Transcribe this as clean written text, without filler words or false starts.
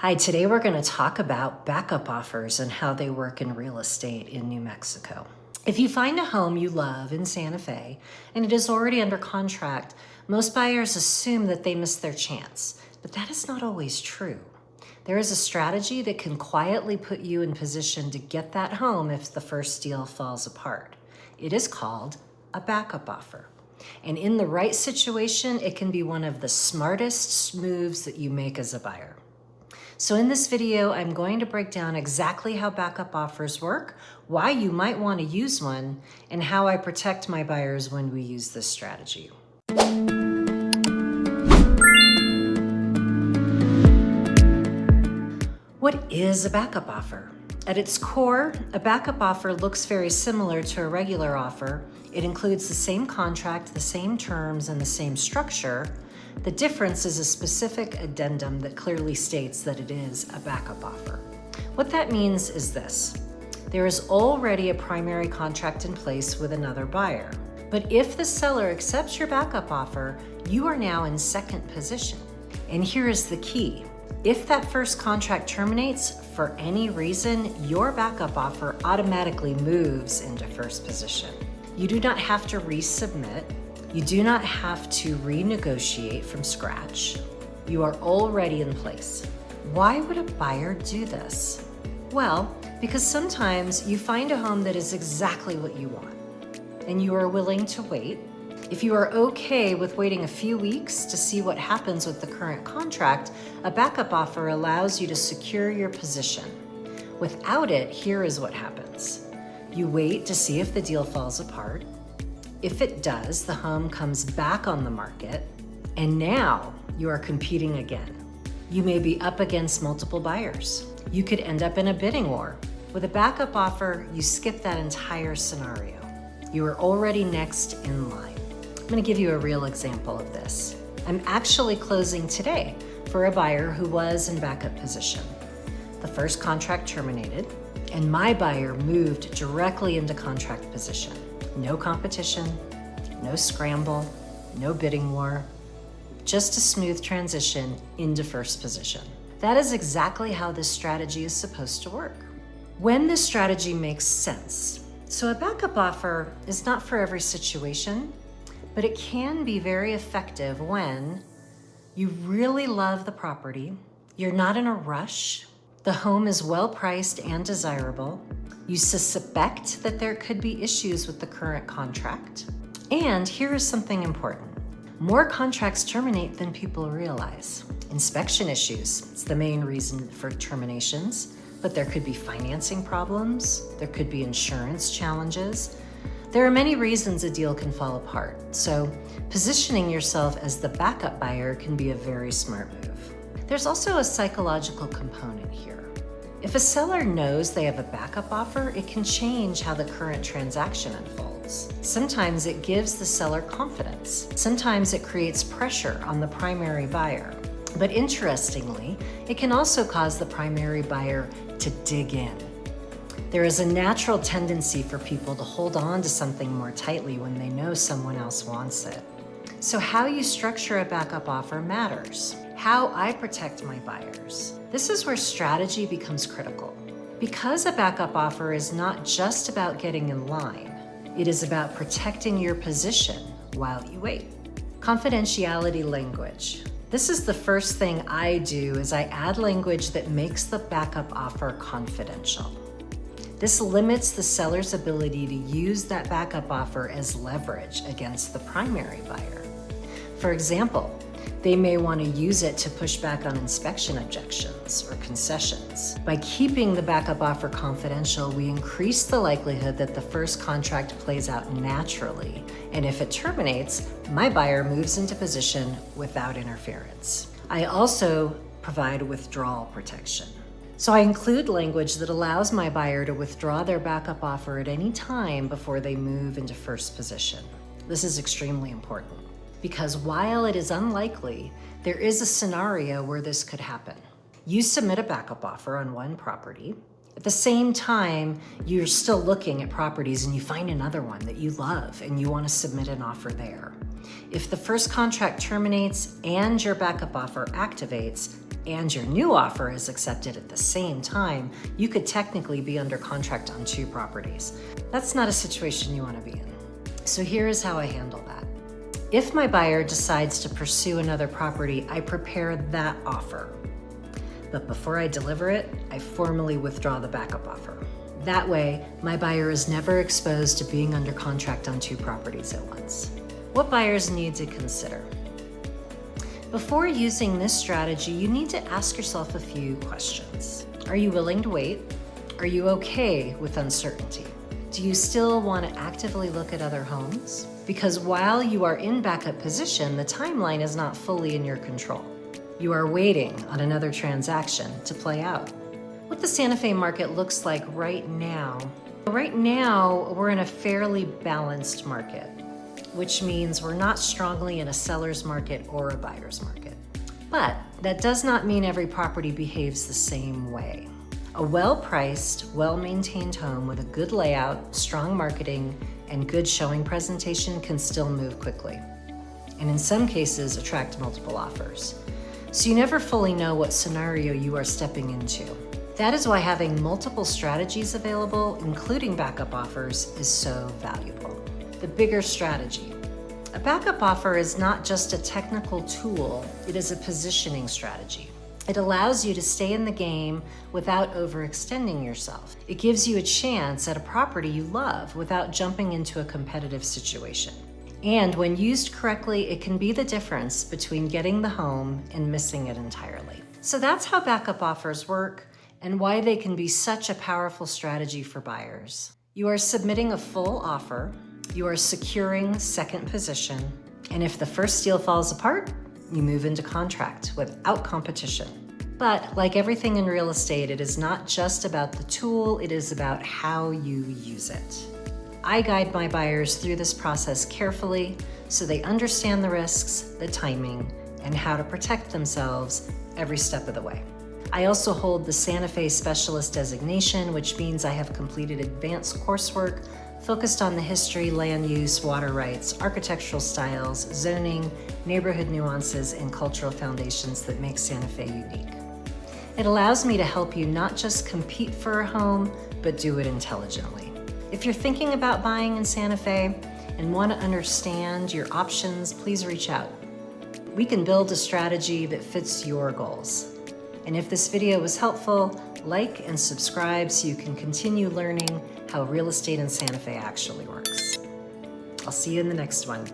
Hi, today we're going to talk about backup offers and how they work in real estate in New Mexico. If you find a home you love in Santa Fe and it is already under contract, most buyers assume that they missed their chance, but that is not always true. There is a strategy that can quietly put you in position to get that home if the first deal falls apart. It is called a backup offer. And in the right situation, it can be one of the smartest moves that you make as a buyer. So in this video, I'm going to break down exactly how backup offers work, why you might want to use one, and how I protect my buyers when we use this strategy. What is a backup offer? At its core, a backup offer looks very similar to a regular offer. It includes the same contract, the same terms, and the same structure. The difference is a specific addendum that clearly states that it is a backup offer. What that means is this: there is already a primary contract in place with another buyer. But if the seller accepts your backup offer, you are now in second position. And here is the key. If that first contract terminates for any reason, your backup offer automatically moves into first position. You do not have to resubmit. You do not have to renegotiate from scratch. You are already in place. Why would a buyer do this? Well, because sometimes you find a home that is exactly what you want, and you are willing to wait. If you are okay with waiting a few weeks to see what happens with the current contract, a backup offer allows you to secure your position. Without it, here is what happens. You wait to see if the deal falls apart. If it does, the home comes back on the market, and now you are competing again. You may be up against multiple buyers. You could end up in a bidding war. With a backup offer, you skip that entire scenario. You are already next in line. I'm going to give you a real example of this. I'm actually closing today for a buyer who was in backup position. The first contract terminated, and my buyer moved directly into contract position. No competition, no scramble, no bidding war, just a smooth transition into first position. That is exactly how this strategy is supposed to work. When this strategy makes sense. So a backup offer is not for every situation, but it can be very effective when you really love the property, you're not in a rush, the home is well priced and desirable, you suspect that there could be issues with the current contract, and here is something important. More contracts terminate than people realize. Inspection issues, it's the main reason for terminations, but there could be financing problems, there could be insurance challenges. There are many reasons a deal can fall apart, so positioning yourself as the backup buyer can be a very smart move. There's also a psychological component here. If a seller knows they have a backup offer, it can change how the current transaction unfolds. Sometimes it gives the seller confidence. Sometimes it creates pressure on the primary buyer. But interestingly, it can also cause the primary buyer to dig in. There is a natural tendency for people to hold on to something more tightly when they know someone else wants it. So how you structure a backup offer matters. How I protect my buyers. This is where strategy becomes critical. Because a backup offer is not just about getting in line, it is about protecting your position while you wait. Confidentiality language. This is the first thing I do is I add language that makes the backup offer confidential. This limits the seller's ability to use that backup offer as leverage against the primary buyer. For example, they may want to use it to push back on inspection objections or concessions. By keeping the backup offer confidential, we increase the likelihood that the first contract plays out naturally. And if it terminates, my buyer moves into position without interference. I also provide withdrawal protection. So I include language that allows my buyer to withdraw their backup offer at any time before they move into first position. This is extremely important because while it is unlikely, there is a scenario where this could happen. You submit a backup offer on one property, At the same time, you're still looking at properties and you find another one that you love and you want to submit an offer there. If the first contract terminates and your backup offer activates and your new offer is accepted at the same time, you could technically be under contract on 2 properties. That's not a situation you want to be in. So here is how I handle that. If my buyer decides to pursue another property, I prepare that offer. But before I deliver it, I formally withdraw the backup offer. That way, my buyer is never exposed to being under contract on 2 properties at once. What buyers need to consider? Before using this strategy, you need to ask yourself a few questions. Are you willing to wait? Are you okay with uncertainty? Do you still want to actively look at other homes? Because while you are in backup position, the timeline is not fully in your control. You are waiting on another transaction to play out. What the Santa Fe market looks like right now. Right now, we're in a fairly balanced market, which means we're not strongly in a seller's market or a buyer's market. But that does not mean every property behaves the same way. A well-priced, well-maintained home with a good layout, strong marketing, and good showing presentation can still move quickly, and in some cases attract multiple offers. So you never fully know what scenario you are stepping into. That is why having multiple strategies available, including backup offers, is so valuable. The bigger strategy. A backup offer is not just a technical tool, it is a positioning strategy. It allows you to stay in the game without overextending yourself. It gives you a chance at a property you love without jumping into a competitive situation. And when used correctly, it can be the difference between getting the home and missing it entirely. So that's how backup offers work and why they can be such a powerful strategy for buyers. You are submitting a full offer, you are securing second position, and if the first deal falls apart, you move into contract without competition. But like everything in real estate, it is not just about the tool, it is about how you use it. I guide my buyers through this process carefully so they understand the risks, the timing, and how to protect themselves every step of the way. I also hold the Santa Fe Specialist designation, which means I have completed advanced coursework focused on the history, land use, water rights, architectural styles, zoning, neighborhood nuances, and cultural foundations that make Santa Fe unique. It allows me to help you not just compete for a home, but do it intelligently. If you're thinking about buying in Santa Fe and want to understand your options, please reach out. We can build a strategy that fits your goals. And if this video was helpful, like and subscribe so you can continue learning how real estate in Santa Fe actually works. I'll see you in the next one.